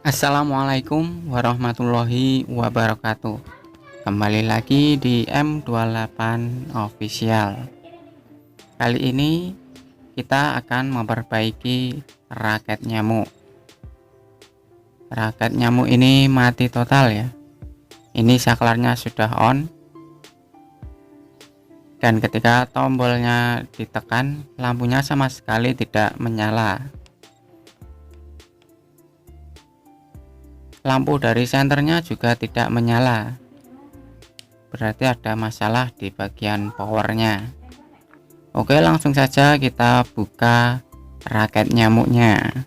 Assalamualaikum warahmatullahi wabarakatuh. Kembali lagi di M28 Official. Kali ini kita akan memperbaiki raket nyamuk. Raket nyamuk ini mati total ya. Ini saklarnya sudah on. Dan ketika tombolnya ditekan, lampunya sama sekali tidak menyala. Lampu dari senternya juga tidak menyala. Berarti ada masalah di bagian powernya. Oke, langsung saja kita buka raket nyamuknya.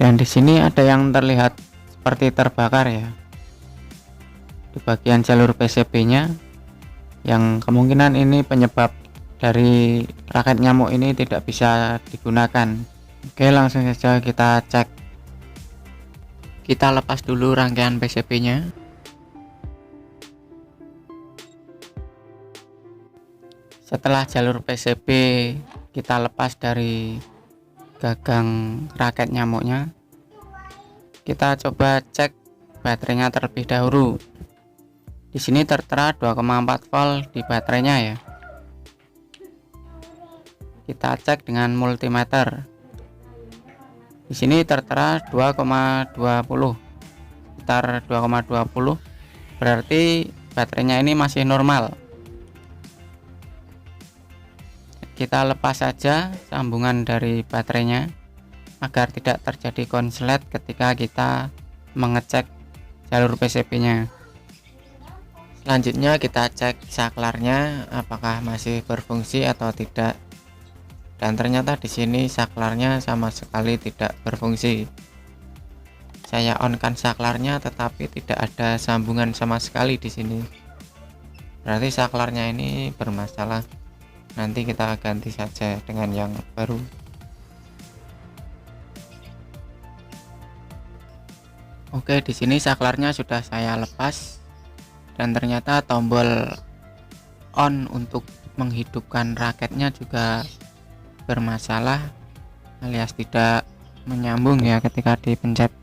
Dan di sini ada yang terlihat seperti terbakar ya di bagian jalur PCB-nya, yang kemungkinan ini penyebab dari raket nyamuk ini tidak bisa digunakan. Oke, langsung saja kita cek. Kita lepas dulu rangkaian PCB-nya. Setelah jalur PCB kita lepas dari gagang raket nyamuknya, kita coba cek baterainya terlebih dahulu. Di sini tertera 2,4 volt di baterainya ya. Kita cek dengan multimeter. Di sini tertera 2,20, sekitar 2,20, berarti baterainya ini masih normal. Kita lepas saja sambungan dari baterainya agar tidak terjadi konslet ketika kita mengecek jalur PCB-nya. Selanjutnya kita cek saklarnya apakah masih berfungsi atau tidak. Dan ternyata di sini saklarnya sama sekali tidak berfungsi. Saya on-kan saklarnya tetapi tidak ada sambungan sama sekali di sini. Berarti saklarnya ini bermasalah. Nanti kita ganti saja dengan yang baru. Oke, di sini saklarnya sudah saya lepas dan ternyata tombol on untuk menghidupkan raketnya juga bermasalah alias tidak menyambung ya ketika dipencet.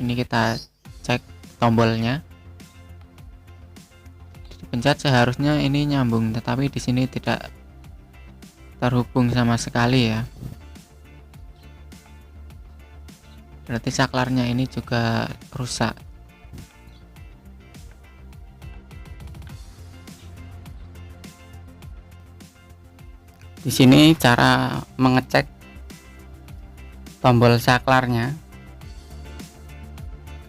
Ini kita cek tombolnya. Dipencet seharusnya ini nyambung, tetapi di sini tidak terhubung sama sekali ya. Berarti saklarnya ini juga rusak. Di sini cara mengecek tombol saklarnya.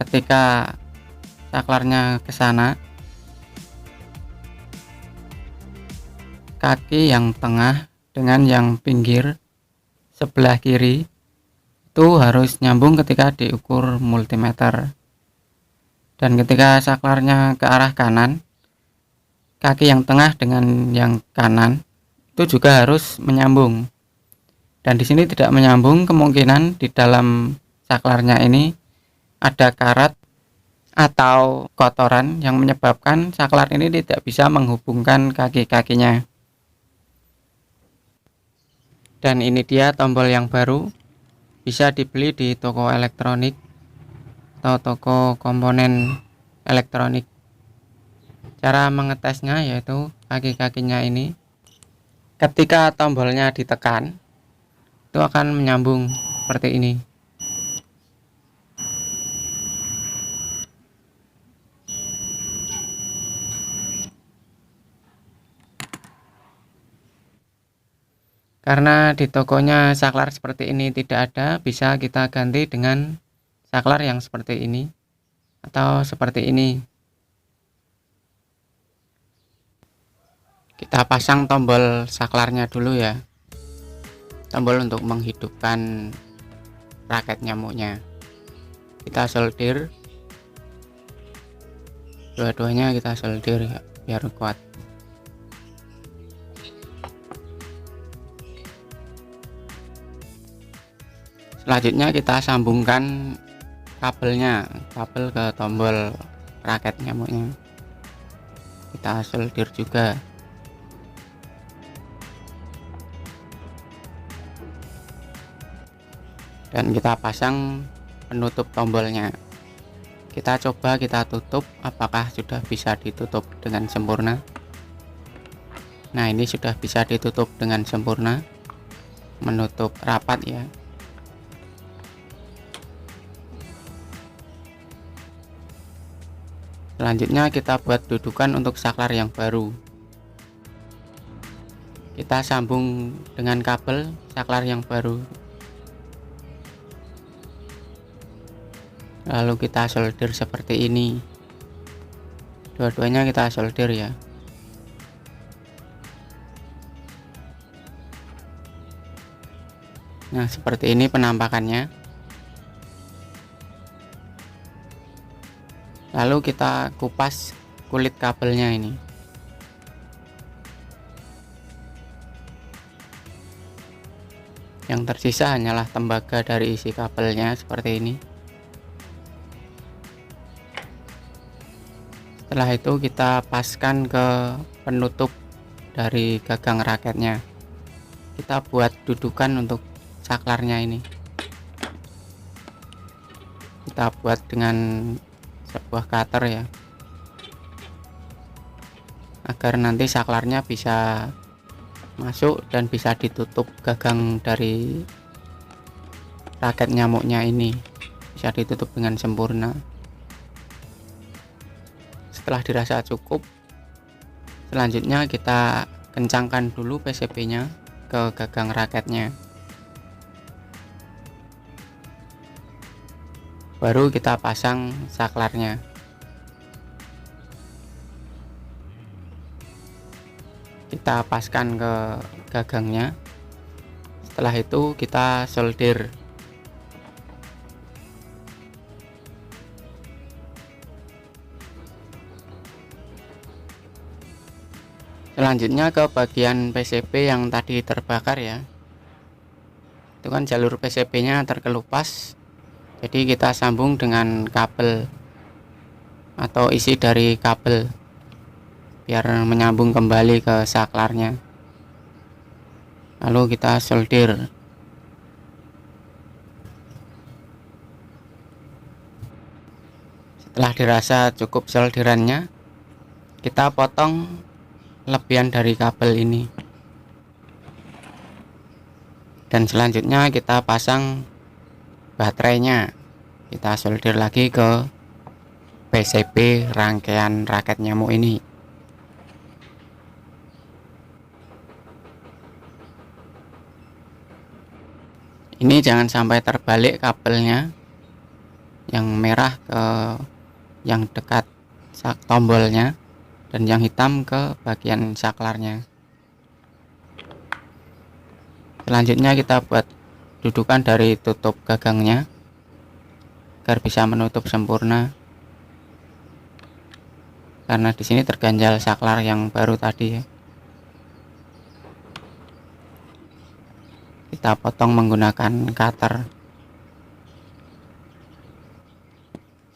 Ketika saklarnya ke sana, kaki yang tengah dengan yang pinggir sebelah kiri itu harus nyambung ketika diukur multimeter. Dan ketika saklarnya ke arah kanan, kaki yang tengah dengan yang kanan itu juga harus menyambung. Dan di sini tidak menyambung, kemungkinan di dalam saklarnya ini ada karat atau kotoran yang menyebabkan saklar ini tidak bisa menghubungkan kaki-kakinya. Dan ini dia tombol yang baru, bisa dibeli di toko elektronik atau toko komponen elektronik. Cara mengetesnya yaitu kaki-kakinya ini, ketika tombolnya ditekan itu akan menyambung seperti ini. Karena di tokonya saklar seperti ini tidak ada, bisa kita ganti dengan saklar yang seperti ini atau seperti ini. Kita pasang tombol saklarnya dulu ya, tombol untuk menghidupkan raket nyamuknya. kita solder, dua-duanya kita solder ya, biar kuat. Selanjutnya kita sambungkan kabel ke tombol raket nyamuknya, kita solder juga. Dan kita pasang penutup tombolnya. Kita coba kita tutup, apakah sudah bisa ditutup dengan sempurna. Nah, ini sudah bisa ditutup dengan sempurna, menutup rapat ya. Selanjutnya kita buat dudukan untuk saklar yang baru. Kita sambung dengan kabel saklar yang baru, lalu kita solder seperti ini. Dua-duanya kita solder ya. Nah, seperti ini penampakannya. Lalu kita kupas kulit kabelnya ini. Yang tersisa hanyalah tembaga dari isi kabelnya seperti ini. Setelah itu kita paskan ke penutup dari gagang raketnya. Kita buat dudukan untuk saklarnya ini. Kita buat dengan sebuah cutter ya, agar nanti saklarnya bisa masuk dan bisa ditutup gagang dari raket nyamuknya ini, bisa ditutup dengan sempurna. Setelah dirasa cukup, selanjutnya kita kencangkan dulu PCB nya ke gagang raketnya, baru kita pasang saklarnya. Kita paskan ke gagangnya. Setelah itu kita solder. Selanjutnya ke bagian PCB yang tadi terbakar ya. Itu kan jalur PCB nya terkelupas, jadi kita sambung dengan kabel atau isi dari kabel biar menyambung kembali ke saklarnya. Lalu kita solder. Setelah dirasa cukup solderannya, kita potong lebihan dari kabel ini, dan selanjutnya kita pasang baterainya. Kita solder lagi ke PCB rangkaian raket nyamuk ini. Ini jangan sampai terbalik kabelnya, yang merah ke yang dekat tombolnya dan yang hitam ke bagian saklarnya. Selanjutnya kita buat dudukan dari tutup gagangnya agar bisa menutup sempurna, karena di sini terganjal saklar yang baru tadi ya. Kita potong menggunakan cutter.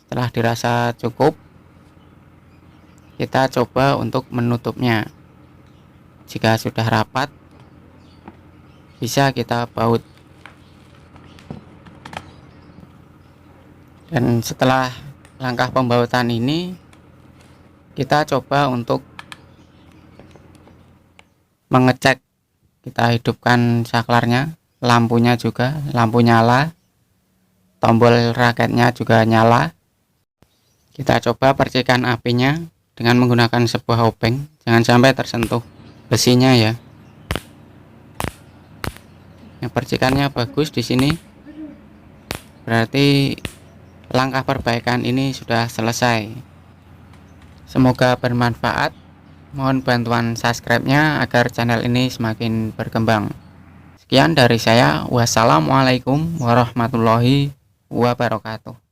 Setelah dirasa cukup, kita coba untuk menutupnya. Jika sudah rapat, bisa kita baut. Dan setelah langkah pembautan ini, kita coba untuk mengecek. Kita hidupkan saklarnya, lampunya juga, lampu nyala, tombol raketnya juga nyala. Kita coba percikan apinya dengan menggunakan sebuah obeng, jangan sampai tersentuh besinya ya. Yang percikannya bagus di sini, berarti langkah perbaikan ini sudah selesai. Semoga bermanfaat. Mohon bantuan subscribe-nya agar channel ini semakin berkembang. Sekian dari saya. Wassalamualaikum warahmatullahi wabarakatuh.